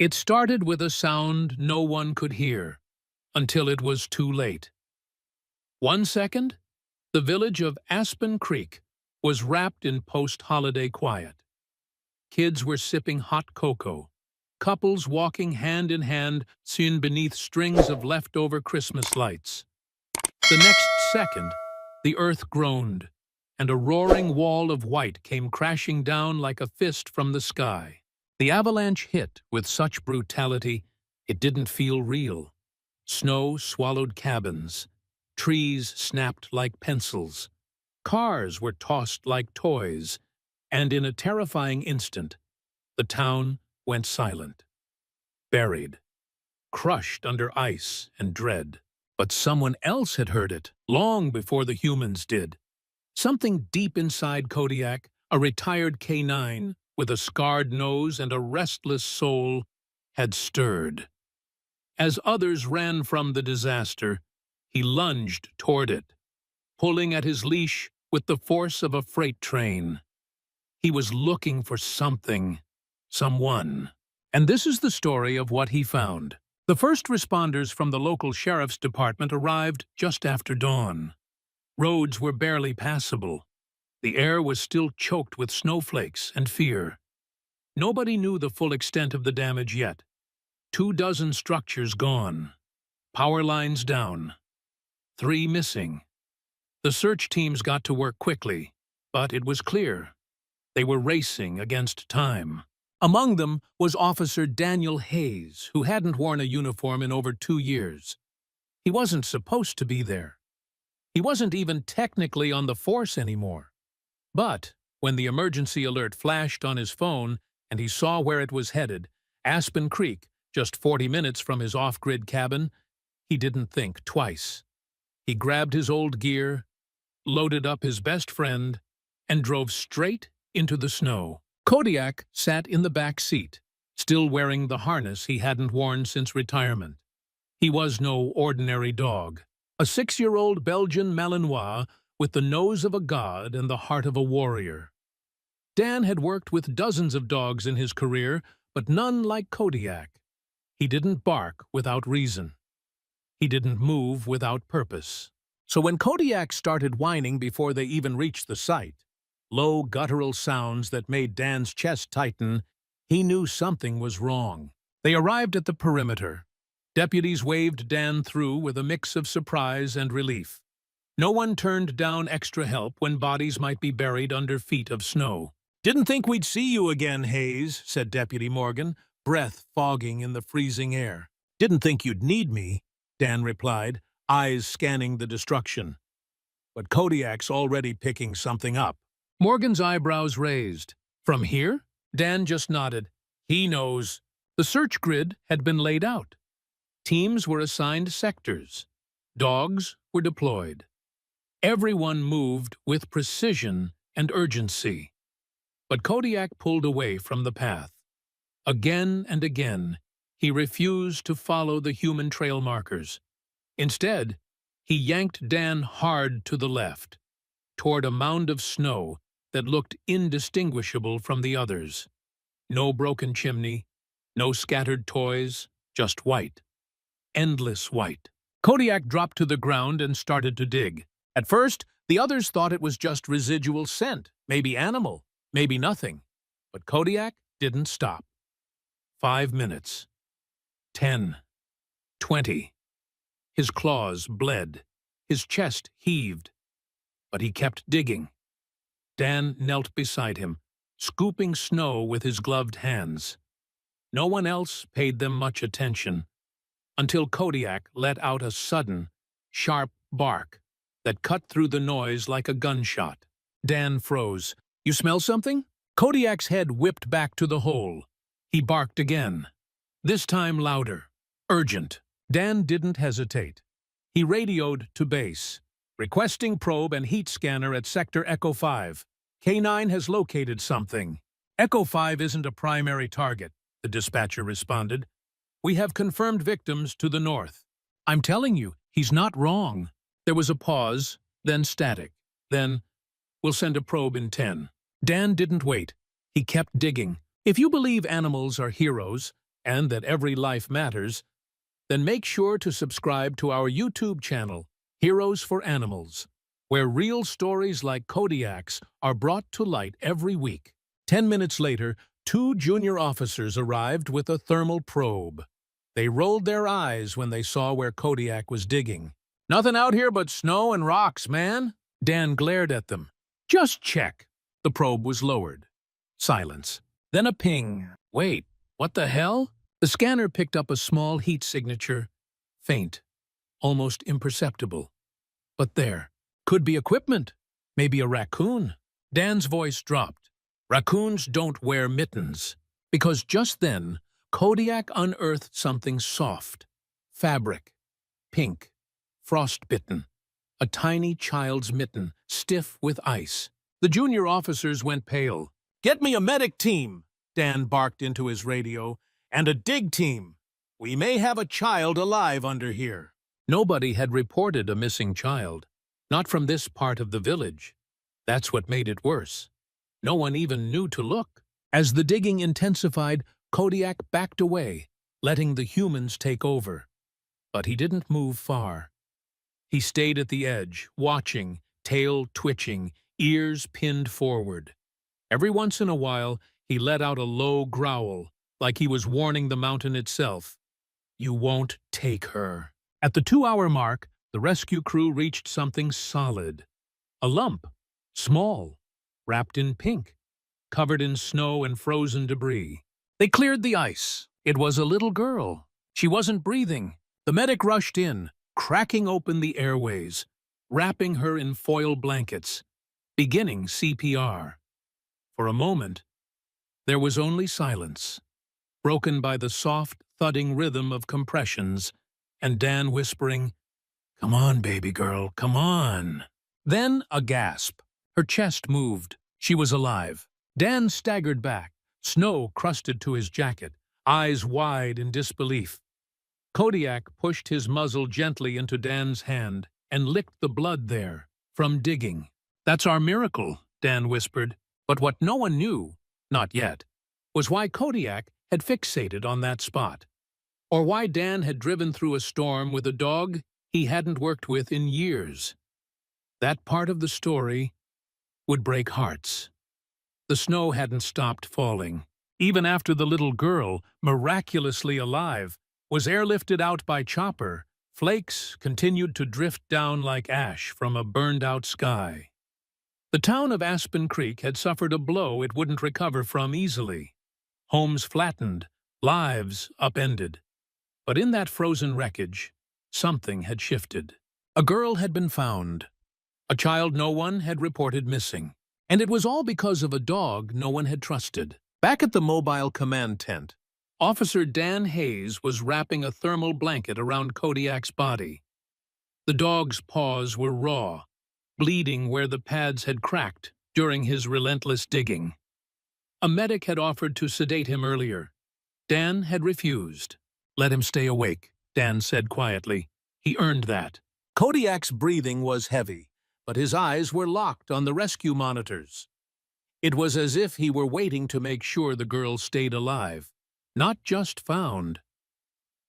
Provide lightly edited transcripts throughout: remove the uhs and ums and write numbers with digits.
It started with a sound no one could hear, until it was too late. 1 second, the village of Aspen Creek was wrapped in post-holiday quiet. Kids were sipping hot cocoa, couples walking hand in hand seen beneath strings of leftover Christmas lights. The next second, the earth groaned, and a roaring wall of white came crashing down like a fist from the sky. The avalanche hit with such brutality, it didn't feel real. Snow swallowed cabins, trees snapped like pencils, cars were tossed like toys, and in a terrifying instant, the town went silent, buried, crushed under ice and dread. But someone else had heard it, long before the humans did. Something deep inside Kodiak, a retired K9 with a scarred nose and a restless soul, had stirred. As others ran from the disaster, he lunged toward it, pulling at his leash with the force of a freight train. He was looking for something, someone. And this is the story of what he found. The first responders from the local sheriff's department arrived just after dawn. Roads were barely passable. The air was still choked with snowflakes and fear. Nobody knew the full extent of the damage yet. 24 structures gone. Power lines down. 3 missing. The search teams got to work quickly, but it was clear. They were racing against time. Among them was Officer Daniel Hayes, who hadn't worn a uniform in over 2 years. He wasn't supposed to be there. He wasn't even technically on the force anymore. But when the emergency alert flashed on his phone and he saw where it was headed, Aspen Creek, just 40 minutes from his off-grid cabin, he didn't think twice. He grabbed his old gear, loaded up his best friend, and drove straight into the snow. Kodiak sat in the back seat, still wearing the harness he hadn't worn since retirement. He was no ordinary dog, a 6-year-old Belgian Malinois with the nose of a god and the heart of a warrior. Dan had worked with dozens of dogs in his career, but none like Kodiak. He didn't bark without reason. He didn't move without purpose. So when Kodiak started whining before they even reached the site, low guttural sounds that made Dan's chest tighten, he knew something was wrong. They arrived at the perimeter. Deputies waved Dan through with a mix of surprise and relief. No one turned down extra help when bodies might be buried under feet of snow. "Didn't think we'd see you again, Hayes," said Deputy Morgan, breath fogging in the freezing air. "Didn't think you'd need me," Dan replied, eyes scanning the destruction. "But Kodiak's already picking something up." Morgan's eyebrows raised. "From here?" Dan just nodded. "He knows." The search grid had been laid out. Teams were assigned sectors. Dogs were deployed. Everyone moved with precision and urgency. But Kodiak pulled away from the path. Again and again, he refused to follow the human trail markers. Instead, he yanked Dan hard to the left, toward a mound of snow that looked indistinguishable from the others. No broken chimney, no scattered toys, just white. Endless white. Kodiak dropped to the ground and started to dig. At first, the others thought it was just residual scent, maybe animal, maybe nothing. But Kodiak didn't stop. 5 minutes. 10. 20. His claws bled. His chest heaved. But he kept digging. Dan knelt beside him, scooping snow with his gloved hands. No one else paid them much attention, until Kodiak let out a sudden, sharp bark that cut through the noise like a gunshot. Dan froze. "You smell something?" Kodiak's head whipped back to the hole. He barked again, this time louder, urgent. Dan didn't hesitate. He radioed to base, requesting probe and heat scanner at Sector Echo 5. "K9 has located something." "Echo 5 isn't a primary target," the dispatcher responded. "We have confirmed victims to the north." "I'm telling you, he's not wrong." There was a pause, then static. Then, "We'll send a probe in 10. Dan didn't wait. He kept digging. If you believe animals are heroes, and that every life matters, then make sure to subscribe to our YouTube channel, Heroes for Animals, where real stories like Kodiak's are brought to light every week. 10 minutes later, 2 junior officers arrived with a thermal probe. They rolled their eyes when they saw where Kodiak was digging. "Nothing out here but snow and rocks, man." Dan glared at them. "Just check." The probe was lowered. Silence. Then a ping. "Wait, what the hell?" The scanner picked up a small heat signature. Faint. Almost imperceptible. But there. Could be equipment. Maybe a raccoon. Dan's voice dropped. Raccoons don't wear mittens. Because just then, Kodiak unearthed something soft. Fabric. Pink. Frostbitten. A tiny child's mitten, stiff with ice. The junior officers went pale. "Get me a medic team," Dan barked into his radio, "and a dig team. We may have a child alive under here." Nobody had reported a missing child. Not from this part of the village. That's what made it worse. No one even knew to look. As the digging intensified, Kodiak backed away, letting the humans take over. But he didn't move far. He stayed at the edge, watching, tail twitching, ears pinned forward. Every once in a while, he let out a low growl, like he was warning the mountain itself. "You won't take her." At the 2-hour mark, the rescue crew reached something solid. A lump, small, wrapped in pink, covered in snow and frozen debris. They cleared the ice. It was a little girl. She wasn't breathing. The medic rushed in, cracking open the airways, wrapping her in foil blankets, beginning CPR. For a moment, there was only silence, broken by the soft, thudding rhythm of compressions, and Dan whispering, "Come on, baby girl, come on." Then a gasp. Her chest moved. She was alive. Dan staggered back, snow crusted to his jacket, eyes wide in disbelief. Kodiak pushed his muzzle gently into Dan's hand and licked the blood there, from digging. "That's our miracle," Dan whispered. But what no one knew, not yet, was why Kodiak had fixated on that spot, or why Dan had driven through a storm with a dog he hadn't worked with in years. That part of the story would break hearts. The snow hadn't stopped falling. Even after the little girl, miraculously alive, was airlifted out by chopper, flakes continued to drift down like ash from a burned-out sky. The town of Aspen Creek had suffered a blow it wouldn't recover from easily. Homes flattened, lives upended. But in that frozen wreckage, something had shifted. A girl had been found. A child no one had reported missing. And it was all because of a dog no one had trusted. Back at the mobile command tent, Officer Dan Hayes was wrapping a thermal blanket around Kodiak's body. The dog's paws were raw, bleeding where the pads had cracked during his relentless digging. A medic had offered to sedate him earlier. Dan had refused. "Let him stay awake," Dan said quietly. "He earned that." Kodiak's breathing was heavy, but his eyes were locked on the rescue monitors. It was as if he were waiting to make sure the girl stayed alive, not just found.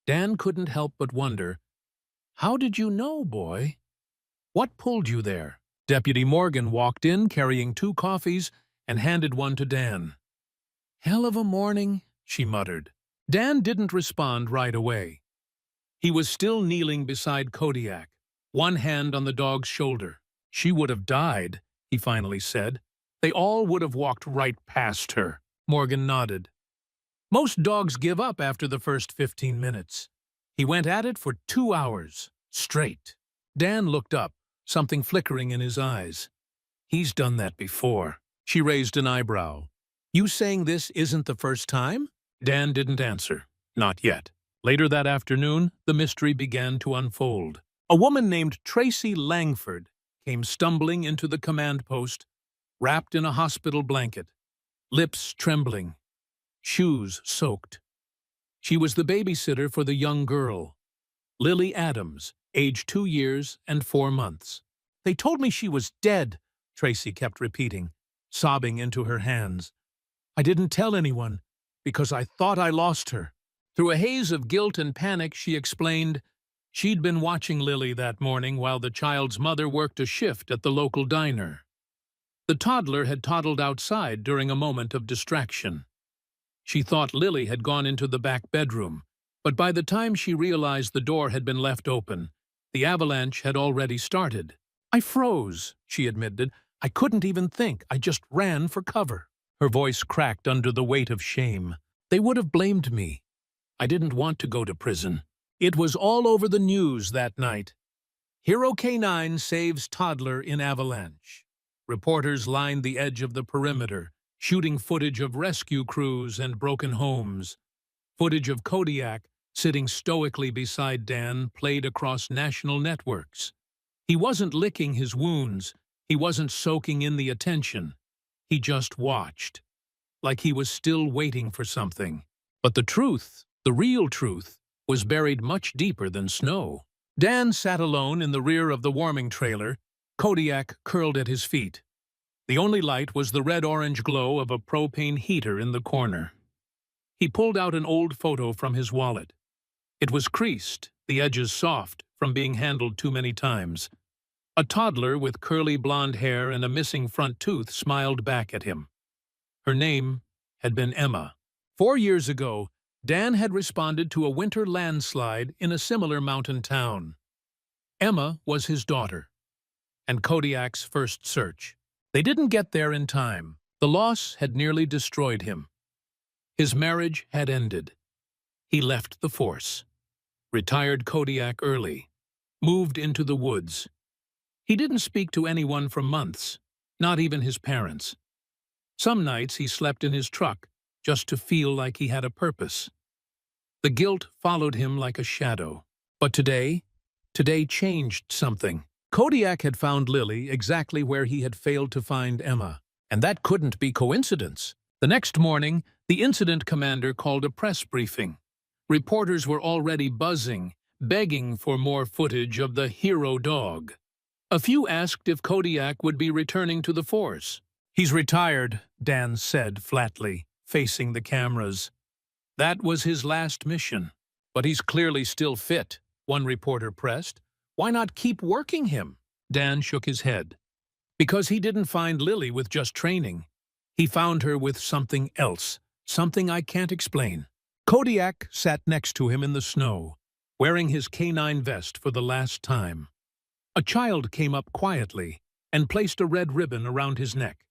Dan couldn't help but wonder, "How did you know, boy? What pulled you there?" Deputy Morgan walked in carrying 2 coffees and handed one to Dan. "Hell of a morning," she muttered. Dan didn't respond right away. He was still kneeling beside Kodiak, one hand on the dog's shoulder. "She would have died," he finally said. "They all would have walked right past her." Morgan nodded. "Most dogs give up after the first 15 minutes. He went at it for 2 hours, straight." Dan looked up, something flickering in his eyes. "He's done that before." She raised an eyebrow. "You saying this isn't the first time?" Dan didn't answer. Not yet. Later that afternoon, the mystery began to unfold. A woman named Tracy Langford came stumbling into the command post, wrapped in a hospital blanket, lips trembling, shoes soaked. She was the babysitter for the young girl, Lily Adams, age 2 years and 4 months. "They told me she was dead," Tracy kept repeating, sobbing into her hands. "I didn't tell anyone, because I thought I lost her." Through a haze of guilt and panic, she explained she'd been watching Lily that morning while the child's mother worked a shift at the local diner. The toddler had toddled outside during a moment of distraction. She thought Lily had gone into the back bedroom, but by the time she realized the door had been left open, the avalanche had already started. "I froze," she admitted. "I couldn't even think. I just ran for cover." Her voice cracked under the weight of shame. "They would have blamed me. I didn't want to go to prison." It was all over the news that night. Hero K9 saves toddler in avalanche. Reporters lined the edge of the perimeter, shooting footage of rescue crews and broken homes. Footage of Kodiak, sitting stoically beside Dan, played across national networks. He wasn't licking his wounds. He wasn't soaking in the attention. He just watched, like he was still waiting for something. But the truth, the real truth, was buried much deeper than snow. Dan sat alone in the rear of the warming trailer, Kodiak curled at his feet. The only light was the red-orange glow of a propane heater in the corner. He pulled out an old photo from his wallet. It was creased, the edges soft from being handled too many times. A toddler with curly blonde hair and a missing front tooth smiled back at him. Her name had been Emma. 4 years ago, Dan had responded to a winter landslide in a similar mountain town. Emma was his daughter, and Kodiak's first search. They didn't get there in time. The loss had nearly destroyed him. His marriage had ended. He left the force, retired Kodiak early, moved into the woods. He didn't speak to anyone for months, not even his parents. Some nights he slept in his truck just to feel like he had a purpose. The guilt followed him like a shadow. But today changed something. Kodiak had found Lily exactly where he had failed to find Emma, and that couldn't be coincidence. The next morning, the incident commander called a press briefing. Reporters were already buzzing, begging for more footage of the hero dog. A few asked if Kodiak would be returning to the force. "He's retired," Dan said flatly, facing the cameras. "That was his last mission. But he's clearly still fit," one reporter pressed. "Why not keep working him?" Dan shook his head. "Because he didn't find Lily with just training. He found her with something else, something I can't explain." Kodiak sat next to him in the snow, wearing his K9 vest for the last time. A child came up quietly and placed a red ribbon around his neck.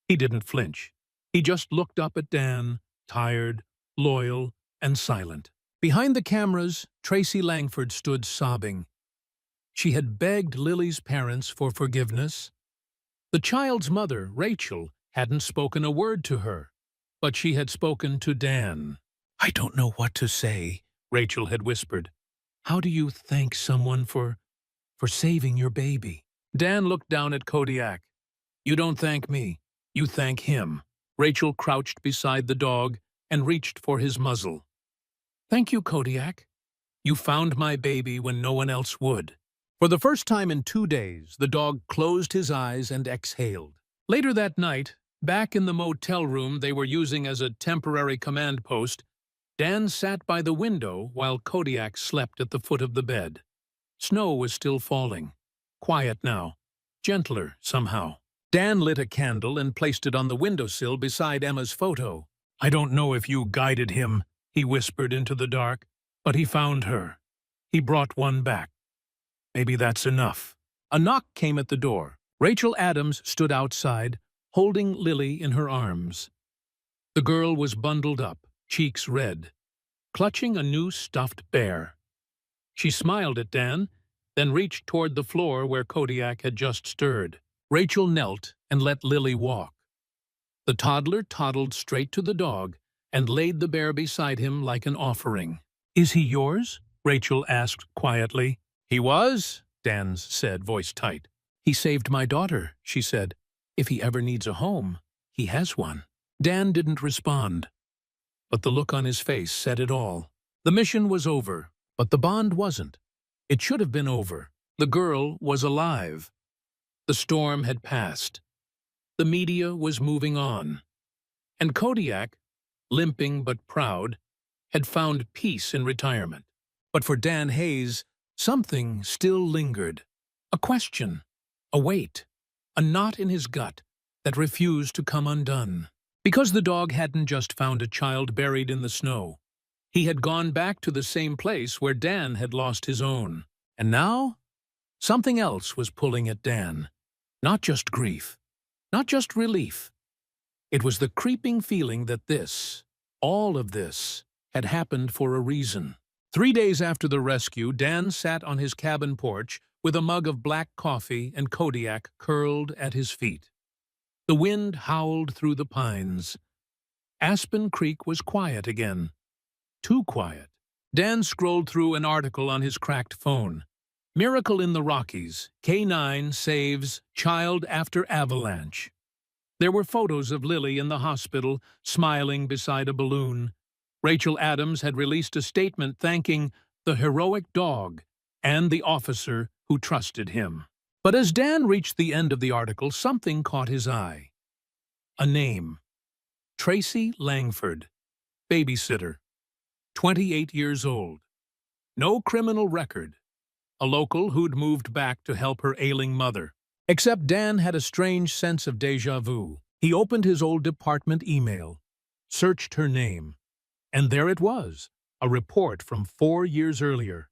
He didn't flinch. He just looked up at Dan, tired, loyal, and silent. Behind the cameras, Tracy Langford stood sobbing. She had begged Lily's parents for forgiveness. The child's mother, Rachel, hadn't spoken a word to her, but she had spoken to Dan. "I don't know what to say," Rachel had whispered. "How do you thank someone for saving your baby?" Dan looked down at Kodiak. "You don't thank me. You thank him." Rachel crouched beside the dog and reached for his muzzle. "Thank you, Kodiak. You found my baby when no one else would." For the first time in 2 days, the dog closed his eyes and exhaled. Later that night, back in the motel room they were using as a temporary command post, Dan sat by the window while Kodiak slept at the foot of the bed. Snow was still falling. Quiet now. Gentler, somehow. Dan lit a candle and placed it on the windowsill beside Emma's photo. "I don't know if you guided him," he whispered into the dark, "but he found her. He brought one back. Maybe that's enough." A knock came at the door. Rachel Adams stood outside, holding Lily in her arms. The girl was bundled up, cheeks red, clutching a new stuffed bear. She smiled at Dan, then reached toward the floor where Kodiak had just stirred. Rachel knelt and let Lily walk. The toddler toddled straight to the dog and laid the bear beside him like an offering. "Is he yours?" Rachel asked quietly. "He was," Dan said, voice tight. "He saved my daughter," she said. "If he ever needs a home, he has one." Dan didn't respond, but the look on his face said it all. The mission was over, but the bond wasn't. It should have been over. The girl was alive. The storm had passed. The media was moving on. And Kodiak, limping but proud, had found peace in retirement. But for Dan Hayes, something still lingered. A question, a weight, a knot in his gut that refused to come undone. Because the dog hadn't just found a child buried in the snow. He had gone back to the same place where Dan had lost his own. And now, something else was pulling at Dan. Not just grief, not just relief. It was the creeping feeling that this, all of this, had happened for a reason. 3 days after the rescue, Dan sat on his cabin porch with a mug of black coffee and Kodiak curled at his feet. The wind howled through the pines. Aspen Creek was quiet again. Too quiet. Dan scrolled through an article on his cracked phone. Miracle in the Rockies. K9 saves child after avalanche. There were photos of Lily in the hospital, smiling beside a balloon. Rachel Adams had released a statement thanking the heroic dog and the officer who trusted him. But as Dan reached the end of the article, something caught his eye. A name. Tracy Langford, babysitter, 28 years old. No criminal record. A local who'd moved back to help her ailing mother. Except Dan had a strange sense of déjà vu. He opened his old department email, searched her name, and there it was, a report from 4 years earlier.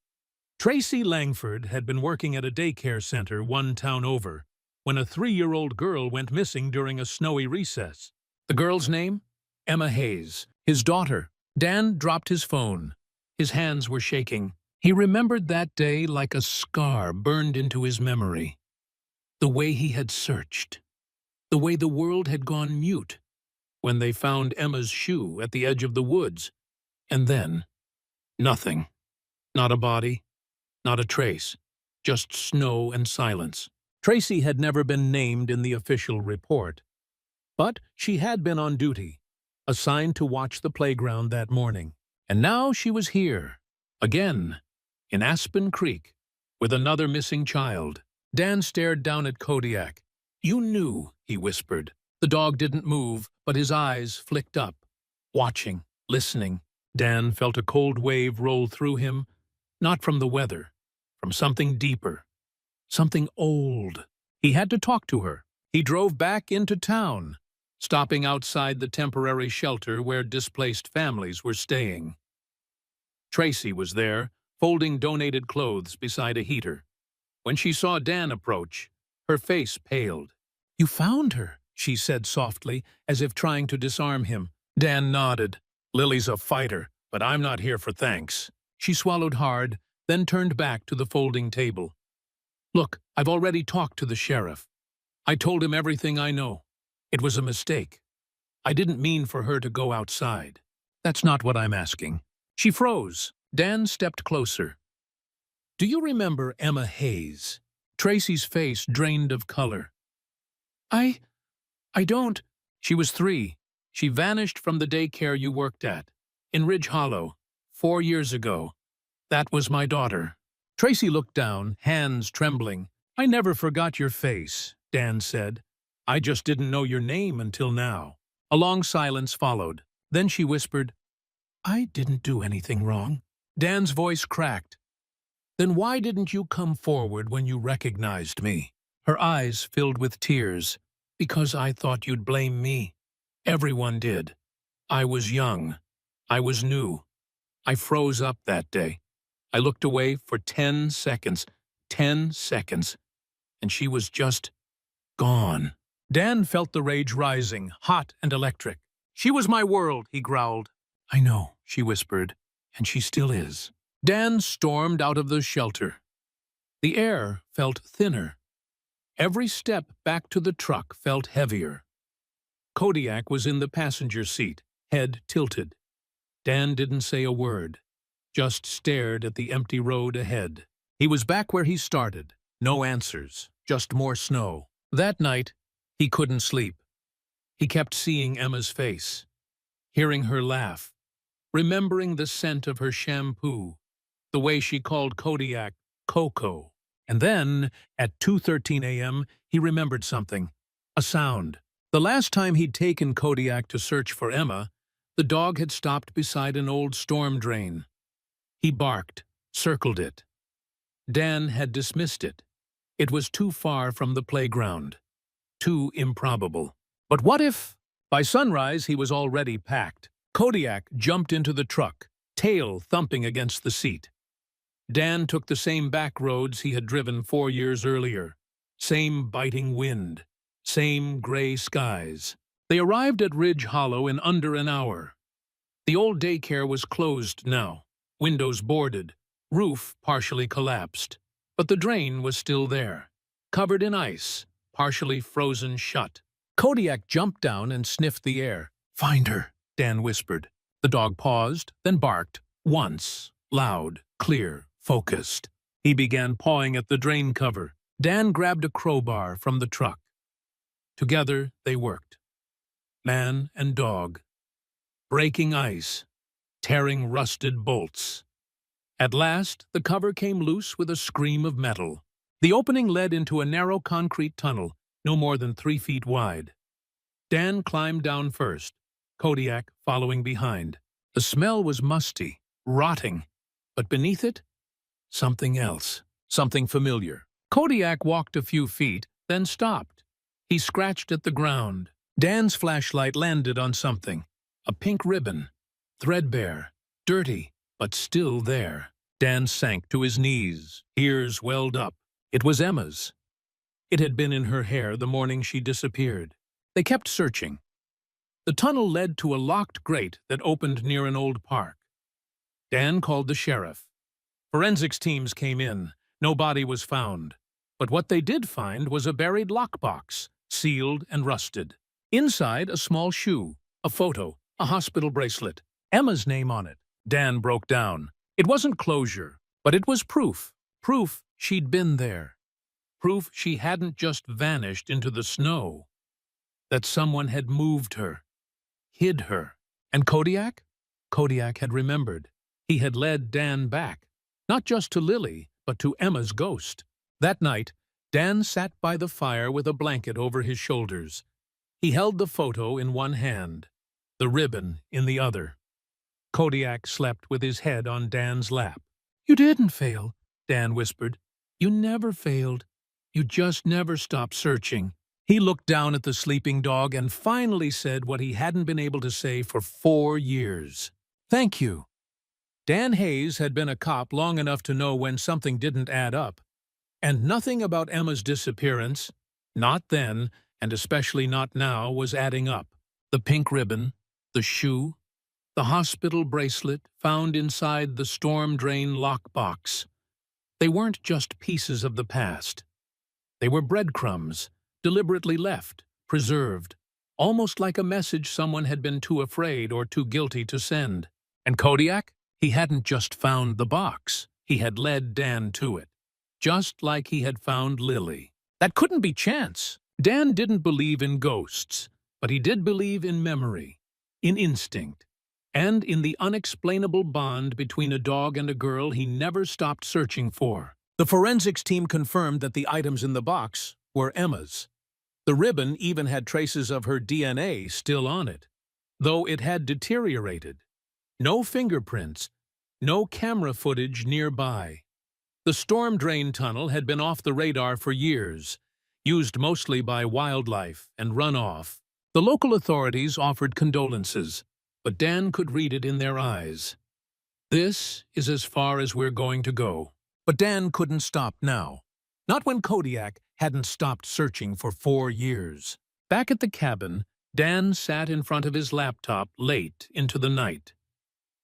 Tracy Langford had been working at a daycare center one town over when a 3-year-old girl went missing during a snowy recess. The girl's name? Emma Hayes, his daughter. Dan dropped his phone. His hands were shaking. He remembered that day like a scar burned into his memory. The way he had searched. The way the world had gone mute when they found Emma's shoe at the edge of the woods. And then, nothing. Not a body. Not a trace, just snow and silence. Tracy had never been named in the official report, but she had been on duty, assigned to watch the playground that morning. And now she was here, again, in Aspen Creek, with another missing child. Dan stared down at Kodiak. "You knew," he whispered. The dog didn't move, but his eyes flicked up, watching, listening. Dan felt a cold wave roll through him, not from the weather, from something deeper, something old. He had to talk to her. He drove back into town, stopping outside the temporary shelter where displaced families were staying. Tracy was there, folding donated clothes beside a heater. When she saw Dan approach, her face paled. "You found her," she said softly, as if trying to disarm him. Dan nodded. "Lily's a fighter, but I'm not here for thanks." She swallowed hard, then turned back to the folding table. "Look, I've already talked to the sheriff. I told him everything I know. It was a mistake. I didn't mean for her to go outside. That's not what I'm asking." She froze. Dan stepped closer. "Do you remember Emma Hayes?" Tracy's face drained of color. I don't." "She was 3. She vanished from the daycare you worked at, in Ridge Hollow, 4 years ago. That was my daughter." Tracy looked down, hands trembling. "I never forgot your face," Dan said. "I just didn't know your name until now." A long silence followed. Then she whispered, "I didn't do anything wrong." Dan's voice cracked. "Then why didn't you come forward when you recognized me?" Her eyes filled with tears. "Because I thought you'd blame me. Everyone did. I was young. I was new. I froze up that day. I looked away for 10 seconds. 10 seconds. And she was just gone." Dan felt the rage rising, hot and electric. "She was my world," he growled. "I know," she whispered, "and she still is." Dan stormed out of the shelter. The air felt thinner. Every step back to the truck felt heavier. Kodiak was in the passenger seat, head tilted. Dan didn't say a word, just stared at the empty road ahead. He was back where he started. No answers, just more snow. That night, he couldn't sleep. He kept seeing Emma's face, hearing her laugh, remembering the scent of her shampoo, the way she called Kodiak Coco. And then, at 2:13 a.m., he remembered something. A sound. The last time he'd taken Kodiak to search for Emma, The dog had stopped beside an old storm drain. He barked, circled it. Dan had dismissed it. It was too far from the playground. Too improbable. But what if? By sunrise, he was already packed. Kodiak jumped into the truck, tail thumping against the seat. Dan took the same back roads he had driven 4 years earlier. Same biting wind. Same gray skies. They arrived at Ridge Hollow in under an hour. The old daycare was closed now, windows boarded, roof partially collapsed. But the drain was still there, covered in ice, partially frozen shut. Kodiak jumped down and sniffed the air. "Find her," Dan whispered. The dog paused, then barked. Once, loud, clear, focused. He began pawing at the drain cover. Dan grabbed a crowbar from the truck. Together they worked. Man and dog. Breaking ice. Tearing rusted bolts. At last, the cover came loose with a scream of metal. The opening led into a narrow concrete tunnel, no more than 3 feet wide. Dan climbed down first, Kodiak following behind. The smell was musty, rotting, but beneath it, something else, something familiar. Kodiak walked a few feet, then stopped. He scratched at the ground. Dan's flashlight landed on something. A pink ribbon, threadbare, dirty, but still there. Dan sank to his knees, ears welled up. It was Emma's. It had been in her hair the morning she disappeared. They kept searching. The tunnel led to a locked grate that opened near an old park. Dan called the sheriff. Forensics teams came in. No body was found. But what they did find was a buried lockbox, sealed and rusted. Inside, a small shoe, a photo, a hospital bracelet, Emma's name on it. Dan broke down. It wasn't closure, but it was proof. Proof she'd been there. Proof she hadn't just vanished into the snow. That someone had moved her, hid her. And Kodiak? Kodiak had remembered. He had led Dan back, not just to Lily, but to Emma's ghost. That night, Dan sat by the fire with a blanket over his shoulders. He held the photo in one hand, the ribbon in the other. Kodiak slept with his head on Dan's lap. "You didn't fail," Dan whispered. "You never failed. You just never stopped searching." He looked down at the sleeping dog and finally said what he hadn't been able to say for 4 years. "Thank you." Dan Hayes had been a cop long enough to know when something didn't add up. And nothing about Emma's disappearance, not then, and especially not now, was adding up. The pink ribbon, the shoe, the hospital bracelet found inside the storm drain lockbox. They weren't just pieces of the past. They were breadcrumbs, deliberately left, preserved, almost like a message someone had been too afraid or too guilty to send. And Kodiak? He hadn't just found the box. He had led Dan to it. Just like he had found Lily. That couldn't be chance. Dan didn't believe in ghosts, but he did believe in memory, in instinct, and in the unexplainable bond between a dog and a girl he never stopped searching for. The forensics team confirmed that the items in the box were Emma's. The ribbon even had traces of her DNA still on it, though it had deteriorated. No fingerprints, no camera footage nearby. The storm drain tunnel had been off the radar for years, used mostly by wildlife and runoff. The local authorities offered condolences, but Dan could read it in their eyes. This is as far as we're going to go. But Dan couldn't stop now. Not when Kodiak hadn't stopped searching for 4 years. Back at the cabin, Dan sat in front of his laptop late into the night.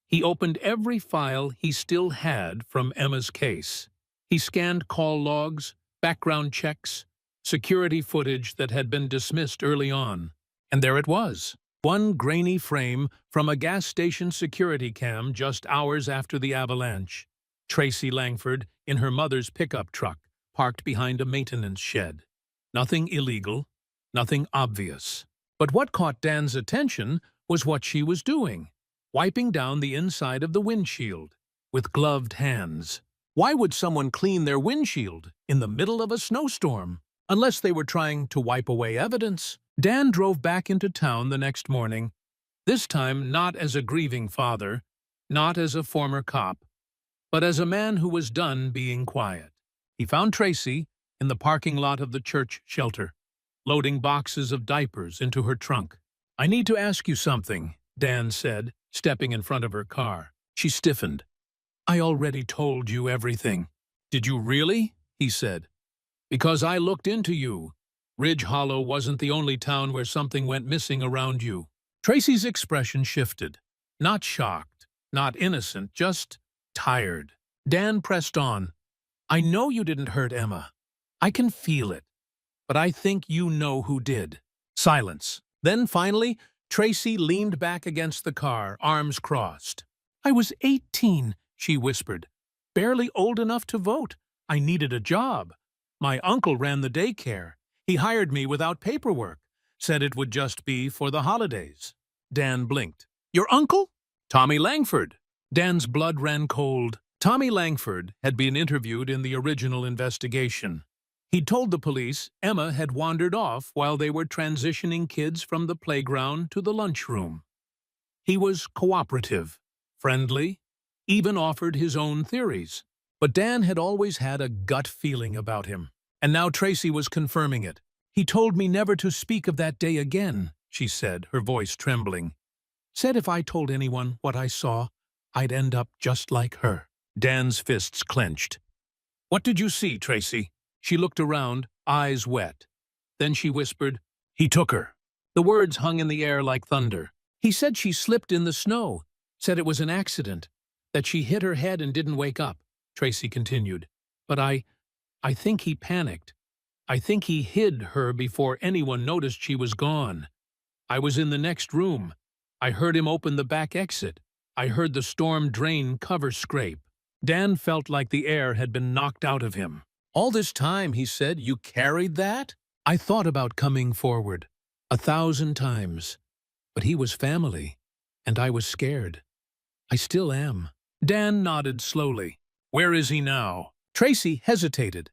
He opened every file he still had from Emma's case. He scanned call logs, background checks, security footage that had been dismissed early on. And there it was. One grainy frame from a gas station security cam just hours after the avalanche. Tracy Langford in her mother's pickup truck, parked behind a maintenance shed. Nothing illegal, nothing obvious. But what caught Dan's attention was what she was doing, wiping down the inside of the windshield with gloved hands. Why would someone clean their windshield in the middle of a snowstorm? Unless they were trying to wipe away evidence. Dan drove back into town the next morning. This time not as a grieving father, not as a former cop, but as a man who was done being quiet. He found Tracy in the parking lot of the church shelter, loading boxes of diapers into her trunk. "I need to ask you something," Dan said, stepping in front of her car. She stiffened. "I already told you everything." "Did you really?" he said. "Because I looked into you. Ridge Hollow wasn't the only town where something went missing around you." Tracy's expression shifted. Not shocked, not innocent, just tired. Dan pressed on. "I know you didn't hurt Emma. I can feel it. But I think you know who did." Silence. Then finally, Tracy leaned back against the car, arms crossed. "I was 18, she whispered. "Barely old enough to vote. I needed a job. My uncle ran the daycare. He hired me without paperwork. Said it would just be for the holidays." Dan blinked. "Your uncle?" "Tommy Langford." Dan's blood ran cold. Tommy Langford had been interviewed in the original investigation. He'd told the police Emma had wandered off while they were transitioning kids from the playground to the lunchroom. He was cooperative, friendly, even offered his own theories. But Dan had always had a gut feeling about him. And now Tracy was confirming it. "He told me never to speak of that day again," she said, her voice trembling. "Said if I told anyone what I saw, I'd end up just like her." Dan's fists clenched. "What did you see, Tracy?" She looked around, eyes wet. Then she whispered, "He took her." The words hung in the air like thunder. "He said she slipped in the snow, said it was an accident, that she hit her head and didn't wake up," Tracy continued. "But I think he panicked. I think he hid her before anyone noticed she was gone. I was in the next room. I heard him open the back exit. I heard the storm drain cover scrape." Dan felt like the air had been knocked out of him. "All this time," he said, "you carried that?" "I thought about coming forward 1,000 times. But he was family, and I was scared. I still am." Dan nodded slowly. "Where is he now?" Tracy hesitated.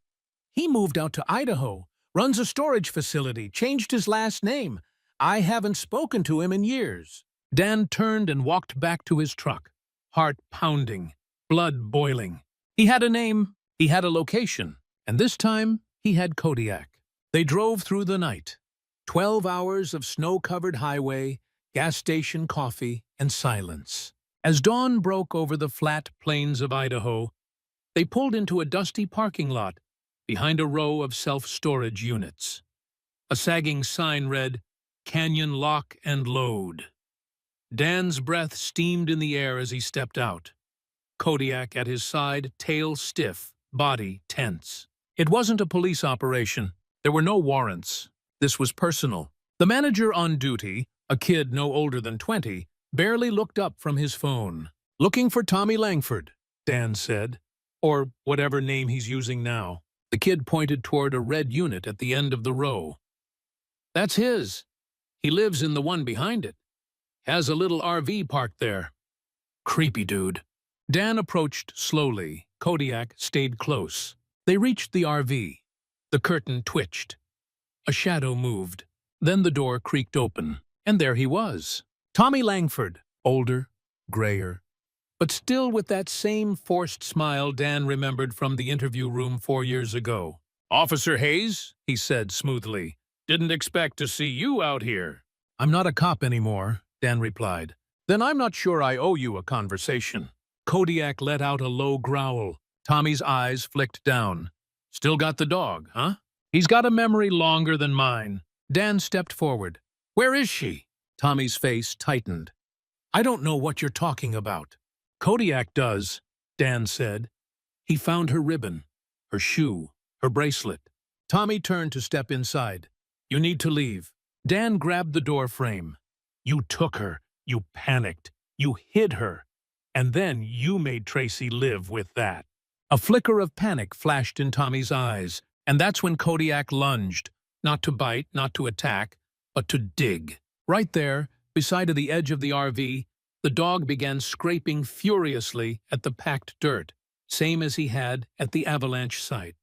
"He moved out to Idaho, runs a storage facility, changed his last name. I haven't spoken to him in years." Dan turned and walked back to his truck, heart pounding, blood boiling. He had a name, he had a location, and this time he had Kodiak. They drove through the night. 12 hours of snow-covered highway, gas station coffee, and silence. As dawn broke over the flat plains of Idaho, they pulled into a dusty parking lot behind a row of self-storage units. A sagging sign read, "Canyon Lock and Load." Dan's breath steamed in the air as he stepped out. Kodiak at his side, tail stiff, body tense. It wasn't a police operation. There were no warrants. This was personal. The manager on duty, a kid no older than 20, barely looked up from his phone. "Looking for Tommy Langford," Dan said, "or whatever name he's using now." The kid pointed toward a red unit at the end of the row. "That's his. He lives in the one behind it. Has a little RV parked there." "Creepy dude." Dan approached slowly. Kodiak stayed close. They reached the RV. The curtain twitched. A shadow moved. Then the door creaked open. And there he was. Tommy Langford, older, grayer, but still with that same forced smile Dan remembered from the interview room 4 years ago. "Officer Hayes," he said smoothly, "didn't expect to see you out here." "I'm not a cop anymore," Dan replied. "Then I'm not sure I owe you a conversation." Kodiak let out a low growl. Tommy's eyes flicked down. "Still got the dog, huh?" "He's got a memory longer than mine." Dan stepped forward. "Where is she?" Tommy's face tightened. "I don't know what you're talking about." "Kodiak does," Dan said. "He found her ribbon, her shoe, her bracelet." Tommy turned to step inside. "You need to leave." Dan grabbed the door frame. "You took her. You panicked. You hid her. And then you made Tracy live with that." A flicker of panic flashed in Tommy's eyes, and that's when Kodiak lunged, not to bite, not to attack, but to dig. Right there, beside the edge of the RV, the dog began scraping furiously at the packed dirt, same as he had at the avalanche site.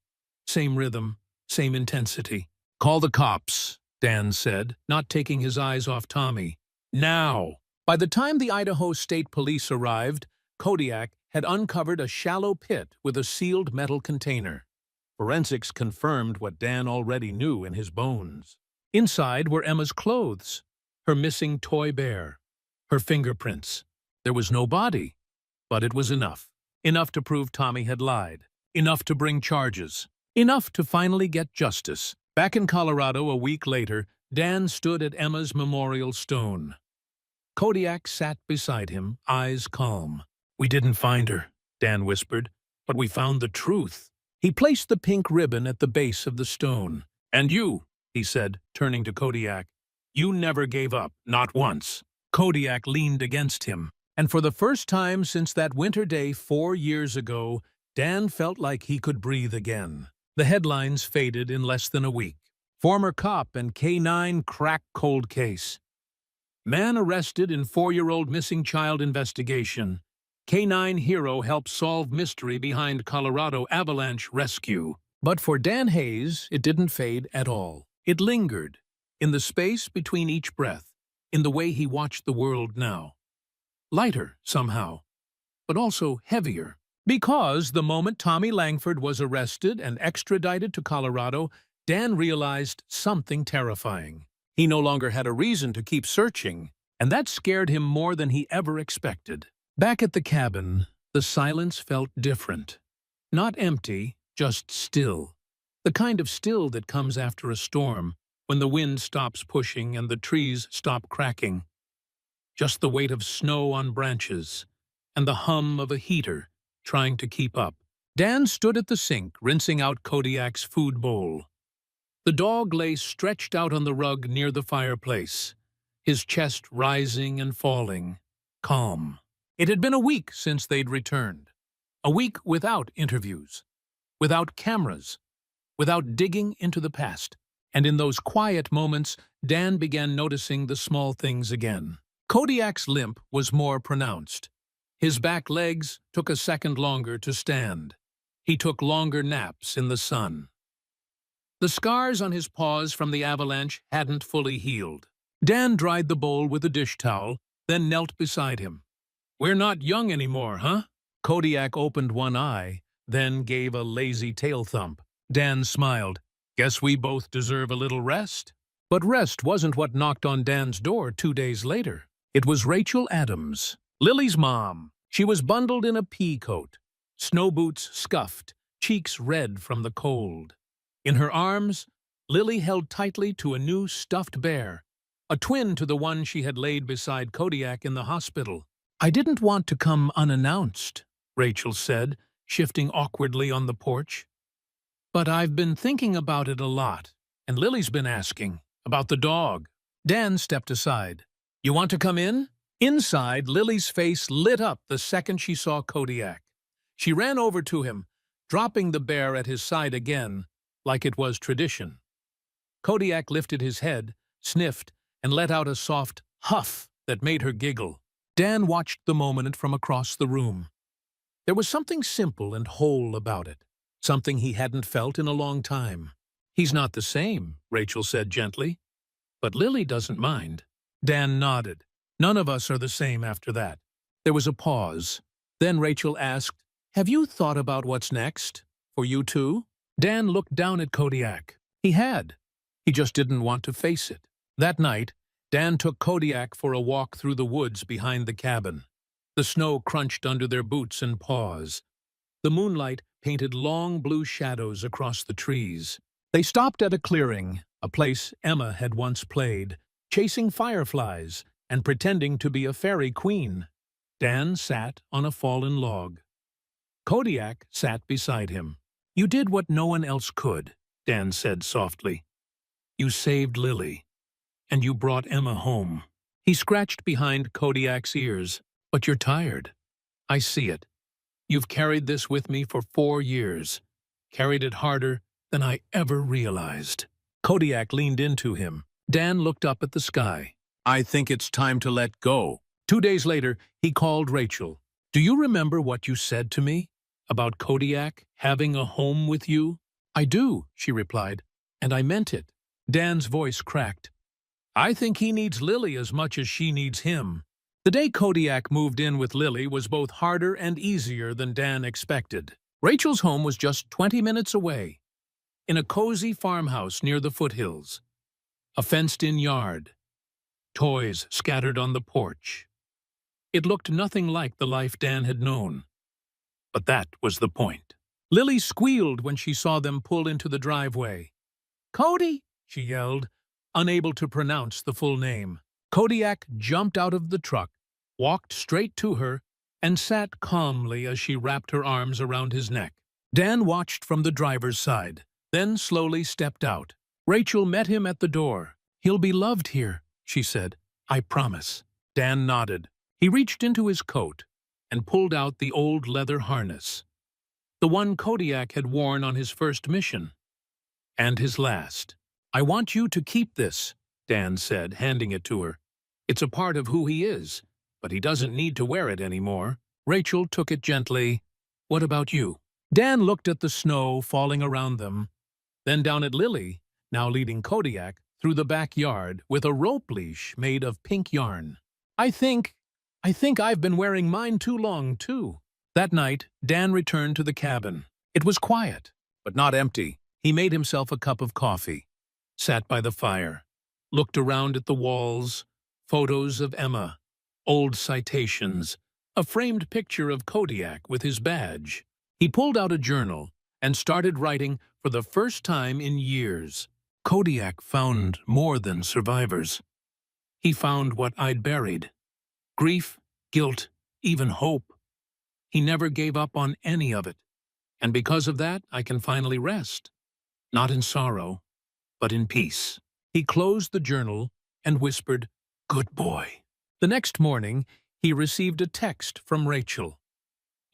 Same rhythm, same intensity. "Call the cops," Dan said, not taking his eyes off Tommy. "Now!" By the time the Idaho State Police arrived, Kodiak had uncovered a shallow pit with a sealed metal container. Forensics confirmed what Dan already knew in his bones. Inside were Emma's clothes, her missing toy bear, her fingerprints. There was no body, but it was enough. Enough to prove Tommy had lied. Enough to bring charges. Enough to finally get justice. Back in Colorado a week later, Dan stood at Emma's memorial stone. Kodiak sat beside him, eyes calm. "We didn't find her," Dan whispered, "but we found the truth." He placed the pink ribbon at the base of the stone. "And you," he said, turning to Kodiak, "you never gave up, not once." Kodiak leaned against him, and for the first time since that winter day 4 years ago, Dan felt like he could breathe again. The headlines faded in less than a week. Former cop and K9 crack cold case. Man arrested in 4-year-old missing child investigation. K9 hero helps solve mystery behind Colorado avalanche rescue. But for Dan Hayes, it didn't fade at all. It lingered, in the space between each breath, in the way he watched the world now. Lighter, somehow, but also heavier. Because the moment Tommy Langford was arrested and extradited to Colorado, Dan realized something terrifying. He no longer had a reason to keep searching, and that scared him more than he ever expected. Back at the cabin, the silence felt different. Not empty, just still. The kind of still that comes after a storm, when the wind stops pushing and the trees stop cracking. Just the weight of snow on branches, and the hum of a heater trying to keep up. Dan stood at the sink, rinsing out Kodiak's food bowl. The dog lay stretched out on the rug near the fireplace, his chest rising and falling, calm. It had been a week since they'd returned. A week without interviews, without cameras, without digging into the past. And in those quiet moments, Dan began noticing the small things again. Kodiak's limp was more pronounced. His back legs took a second longer to stand. He took longer naps in the sun. The scars on his paws from the avalanche hadn't fully healed. Dan dried the bowl with a dish towel, then knelt beside him. "We're not young anymore, huh?" Kodiak opened one eye, then gave a lazy tail thump. Dan smiled. "Guess we both deserve a little rest." But rest wasn't what knocked on Dan's door 2 days later. It was Rachel Adams, Lily's mom. She was bundled in a pea coat, snow boots scuffed, cheeks red from the cold. In her arms, Lily held tightly to a new stuffed bear, a twin to the one she had laid beside Kodiak in the hospital. "I didn't want to come unannounced," Rachel said, shifting awkwardly on the porch. "But I've been thinking about it a lot, and Lily's been asking about the dog." Dan stepped aside. "You want to come in?" Inside, Lily's face lit up the second she saw Kodiak. She ran over to him, dropping the bear at his side again, like it was tradition. Kodiak lifted his head, sniffed, and let out a soft huff that made her giggle. Dan watched the moment from across the room. There was something simple and whole about it, something he hadn't felt in a long time. "He's not the same," Rachel said gently. "But Lily doesn't mind." Dan nodded. "None of us are the same after that." There was a pause. Then Rachel asked, "Have you thought about what's next? For you too?" Dan looked down at Kodiak. He had. He just didn't want to face it. That night, Dan took Kodiak for a walk through the woods behind the cabin. The snow crunched under their boots and paws. The moonlight painted long blue shadows across the trees. They stopped at a clearing, a place Emma had once played, chasing fireflies and pretending to be a fairy queen. Dan sat on a fallen log. Kodiak sat beside him. "You did what no one else could," Dan said softly. "You saved Lily, and you brought Emma home." He scratched behind Kodiak's ears. "But you're tired. I see it. You've carried this with me for 4 years, carried it harder than I ever realized." Kodiak leaned into him. Dan looked up at the sky. "I think it's time to let go." 2 days later, he called Rachel. "Do you remember what you said to me about Kodiak having a home with you?" "I do," she replied, "and I meant it." Dan's voice cracked. "I think he needs Lily as much as she needs him." The day Kodiak moved in with Lily was both harder and easier than Dan expected. Rachel's home was just 20 minutes away, in a cozy farmhouse near the foothills. A fenced-in yard, toys scattered on the porch. It looked nothing like the life Dan had known. But that was the point. Lily squealed when she saw them pull into the driveway. "Cody!" she yelled, unable to pronounce the full name. Kodiak jumped out of the truck, walked straight to her, and sat calmly as she wrapped her arms around his neck. Dan watched from the driver's side, then slowly stepped out. Rachel met him at the door. "He'll be loved here," she said. "I promise." Dan nodded. He reached into his coat and pulled out the old leather harness, the one Kodiak had worn on his first mission, and his last. "I want you to keep this," Dan said, handing it to her. "It's a part of who he is, but he doesn't need to wear it anymore." Rachel took it gently. "What about you?" Dan looked at the snow falling around them, then down at Lily, now leading Kodiak through the backyard with a rope leash made of pink yarn. I think I've been wearing mine too long, too." That night, Dan returned to the cabin. It was quiet, but not empty. He made himself a cup of coffee, sat by the fire, looked around at the walls, photos of Emma, old citations, a framed picture of Kodiak with his badge. He pulled out a journal and started writing for the first time in years. Kodiak found more than survivors. He found what I'd buried. Grief, guilt, even hope. He never gave up on any of it. And because of that, I can finally rest. Not in sorrow, but in peace. He closed the journal and whispered, "Good boy." The next morning, he received a text from Rachel.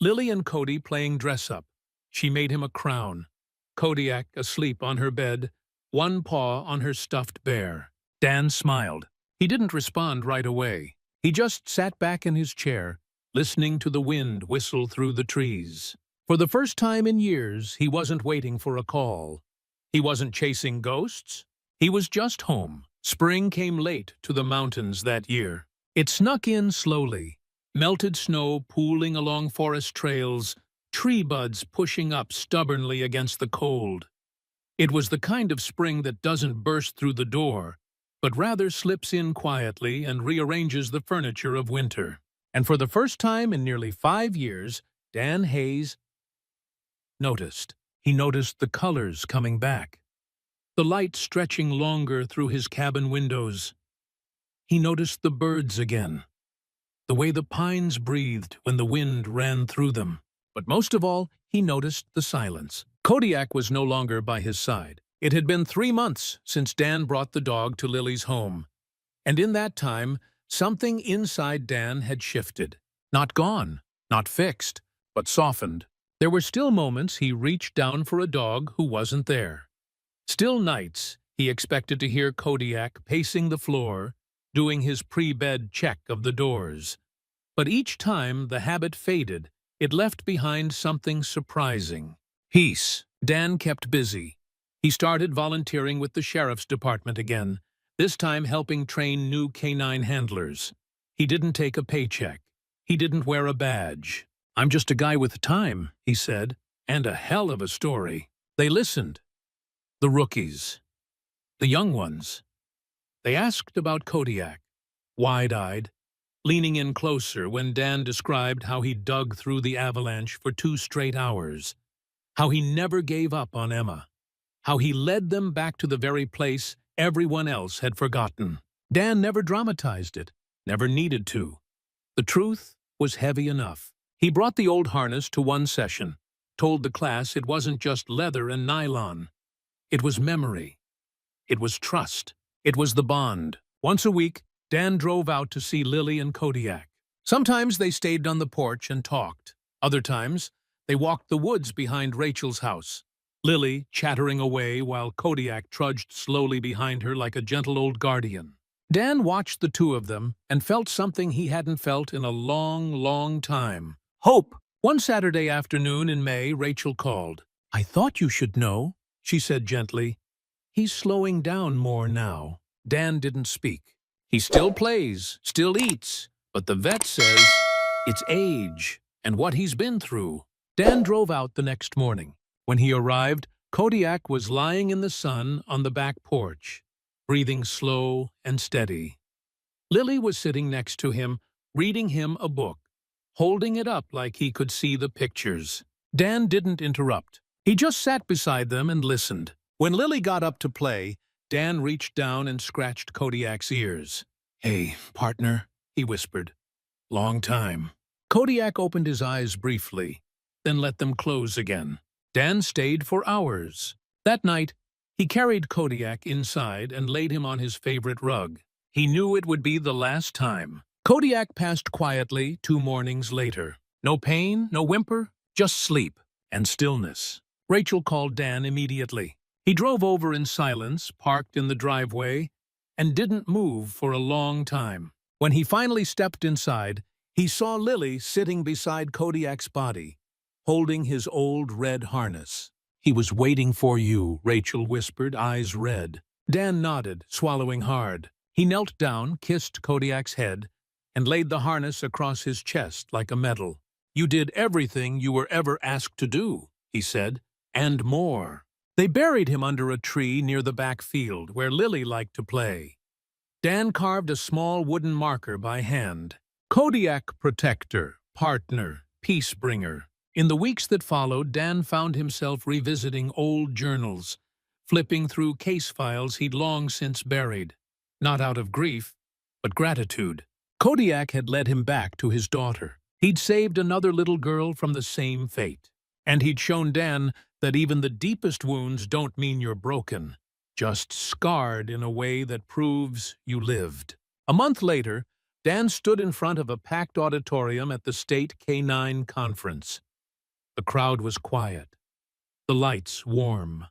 Lily and Cody playing dress-up. She made him a crown. Kodiak asleep on her bed, one paw on her stuffed bear. Dan smiled. He didn't respond right away. He just sat back in his chair, listening to the wind whistle through the trees. For the first time in years, he wasn't waiting for a call. He wasn't chasing ghosts. He was just home. Spring came late to the mountains that year. It snuck in slowly, melted snow pooling along forest trails, tree buds pushing up stubbornly against the cold. It was the kind of spring that doesn't burst through the door, but rather slips in quietly and rearranges the furniture of winter. And for the first time in nearly 5 years, Dan Hayes noticed. He noticed the colors coming back, the light stretching longer through his cabin windows. He noticed the birds again, the way the pines breathed when the wind ran through them. But most of all, he noticed the silence. Kodiak was no longer by his side. It had been 3 months since Dan brought the dog to Lily's home. And in that time, something inside Dan had shifted. Not gone, not fixed, but softened. There were still moments he reached down for a dog who wasn't there. Still nights he expected to hear Kodiak pacing the floor, doing his pre-bed check of the doors. But each time the habit faded, it left behind something surprising. Peace. Dan kept busy. He started volunteering with the sheriff's department again, this time helping train new canine handlers. He didn't take a paycheck. He didn't wear a badge. "I'm just a guy with time," he said, "and a hell of a story." They listened. The rookies. The young ones. They asked about Kodiak, wide-eyed, leaning in closer when Dan described how he dug through the avalanche for 2 straight hours, how he never gave up on Emma, how he led them back to the very place everyone else had forgotten. Dan never dramatized it, never needed to. The truth was heavy enough. He brought the old harness to one session, told the class it wasn't just leather and nylon. It was memory. It was trust. It was the bond. Once a week, Dan drove out to see Lily and Kodiak. Sometimes they stayed on the porch and talked. Other times, they walked the woods behind Rachel's house, Lily chattering away while Kodiak trudged slowly behind her like a gentle old guardian. Dan watched the two of them and felt something he hadn't felt in a long, long time. Hope. One Saturday afternoon in May, Rachel called. "I thought you should know," she said gently. "He's slowing down more now." Dan didn't speak. "He still plays, still eats, But the vet says it's age and what he's been through. Dan drove out the next morning. When he arrived, Kodiak was lying in the sun on the back porch, breathing slow and steady. Lily was sitting next to him, reading him a book, holding it up like he could see the pictures. Dan didn't interrupt. He just sat beside them and listened. When Lily got up to play, Dan reached down and scratched Kodiak's ears. "Hey, partner," he whispered. "Long time." Kodiak opened his eyes briefly, then let them close again. Dan stayed for hours. That night, he carried Kodiak inside and laid him on his favorite rug. He knew it would be the last time. Kodiak passed quietly 2 mornings later. No pain, no whimper, just sleep and stillness. Rachel called Dan immediately. He drove over in silence, parked in the driveway, and didn't move for a long time. When he finally stepped inside, he saw Lily sitting beside Kodiak's body, holding his old red harness. "He was waiting for you," Rachel whispered, eyes red. Dan nodded, swallowing hard. He knelt down, kissed Kodiak's head, and laid the harness across his chest like a medal. "You did everything you were ever asked to do," he said, "and more." They buried him under a tree near the back field, where Lily liked to play. Dan carved a small wooden marker by hand. Kodiak Protector, Partner, Peacebringer. In the weeks that followed, Dan found himself revisiting old journals, flipping through case files he'd long since buried. Not out of grief, but gratitude. Kodiak had led him back to his daughter. He'd saved another little girl from the same fate. And he'd shown Dan that even the deepest wounds don't mean you're broken, just scarred in a way that proves you lived. A month later, Dan stood in front of a packed auditorium at the state K9 conference. The crowd was quiet, the lights warm.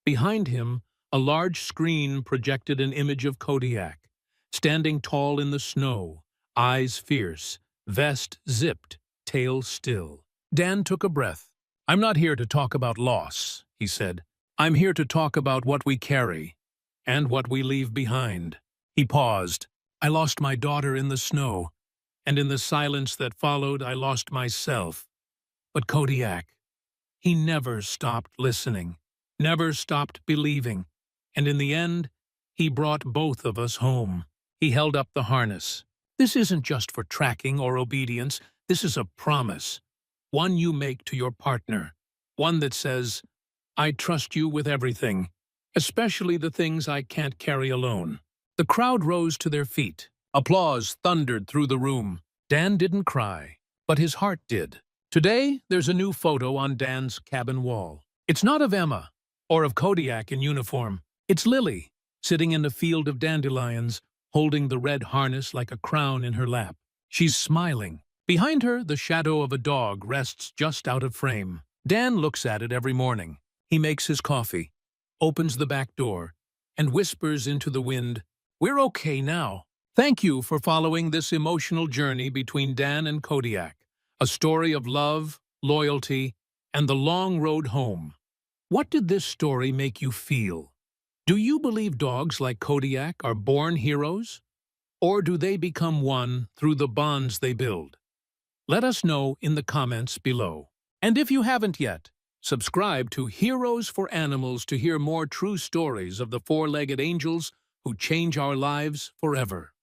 Behind him, a large screen projected an image of Kodiak, standing tall in the snow, eyes fierce, vest zipped, tail still. Dan took a breath. "I'm not here to talk about loss," he said. "I'm here to talk about what we carry and what we leave behind." He paused. "I lost my daughter in the snow, and in the silence that followed, I lost myself. But Kodiak, he never stopped listening, never stopped believing. And in the end, he brought both of us home." He held up the harness. "This isn't just for tracking or obedience. This is a promise. One you make to your partner. One that says, I trust you with everything, especially the things I can't carry alone." The crowd rose to their feet. Applause thundered through the room. Dan didn't cry, but his heart did. Today, there's a new photo on Dan's cabin wall. It's not of Emma or of Kodiak in uniform. It's Lily, sitting in a field of dandelions, holding the red harness like a crown in her lap. She's smiling. Behind her, the shadow of a dog rests just out of frame. Dan looks at it every morning. He makes his coffee, opens the back door, and whispers into the wind, "We're okay now." Thank you for following this emotional journey between Dan and Kodiak, a story of love, loyalty, and the long road home. What did this story make you feel? Do you believe dogs like Kodiak are born heroes? Or do they become one through the bonds they build? Let us know in the comments below. And if you haven't yet, subscribe to Heroes for Animals to hear more true stories of the four-legged angels who change our lives forever.